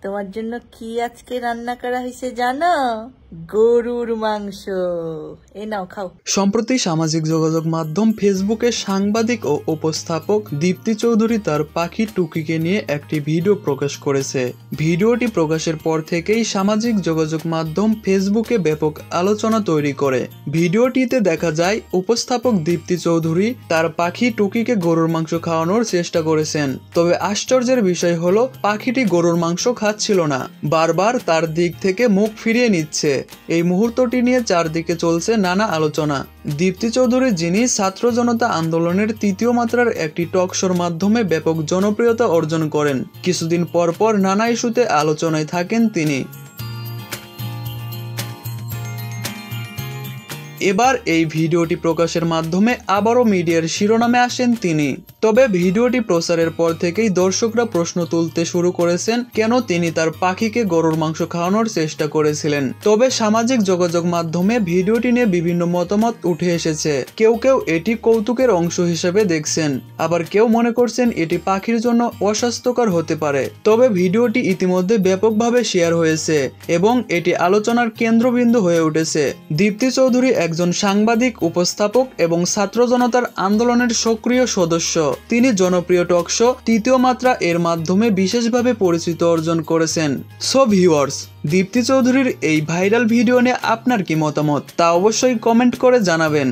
তোমার জন্য কি আজকে রান্না করা হয়েছে জানো? গরুর মাংস। এই নাও খাও। সম্প্রতি সামাজিক যোগাযোগ মাধ্যম ফেসবুকে সাংবাদিক ও উপস্থাপক দীপ্তি চৌধুরী তার পাখি টুকিকে নিয়ে একটি ভিডিও প্রকাশ করেছে। ভিডিওটি প্রকাশের পর থেকেই সামাজিক যোগাযোগ মাধ্যম ফেসবুকে ব্যাপক আলোচনা তৈরি করে। ভিডিওটিতে দেখা যায় উপস্থাপক দীপ্তি চৌধুরী তার পাখি টুকিকে গরুর মাংস খাওয়ানোর চেষ্টা করেছেন। তবে আশ্চর্যের বিষয় হলো পাখিটি গরুর মাংস খাচ্ছিল না, বারবার তার দিক থেকে মুখ ফিরিয়ে নিচ্ছে। এই মুহূর্তটি নিয়ে চারদিকে চলছে নানা আলোচনা। দীপ্তি চৌধুরী, যিনি ছাত্র জনতা আন্দোলনের তৃতীয় মাত্রার একটি টক শোর মাধ্যমে ব্যাপক জনপ্রিয়তা অর্জন করেন, কিছুদিন পর পর নানা ইস্যুতে আলোচনায় থাকেন তিনি। এবার এই ভিডিওটি প্রকাশের মাধ্যমে আবারও মিডিয়ার শিরোনামে আসেন তিনি। তবে ভিডিওটি প্রচারের পর থেকেই দর্শকরা প্রশ্ন তুলতে শুরু করেছেন কেন তিনি তার পাখিকে গরুর মাংস খাওয়ানোর চেষ্টা করেছিলেন। তবে সামাজিক যোগাযোগ মাধ্যমে ভিডিওটি নিয়ে বিভিন্ন মতামত উঠে এসেছে। কেউ কেউ এটি কৌতুকের অংশ হিসেবে দেখছেন, আবার কেউ মনে করছেন এটি পাখির জন্য অস্বাস্থ্যকর হতে পারে। তবে ভিডিওটি ইতিমধ্যে ব্যাপকভাবে শেয়ার হয়েছে এবং এটি আলোচনার কেন্দ্রবিন্দু হয়ে উঠেছে। দীপ্তি চৌধুরী একজন সাংবাদিক, উপস্থাপক এবং ছাত্র জনতার আন্দোলনের সক্রিয় সদস্য। তিনি জনপ্রিয় টক শো তৃতীয় মাত্রা এর মাধ্যমে বিশেষভাবে পরিচিতি অর্জন করেছেন। সো ভিউয়ার্স, দীপ্তি চৌধুরীর এই ভাইরাল ভিডিও নিয়ে আপনার কি মতামত তা অবশ্যই কমেন্ট করে জানাবেন।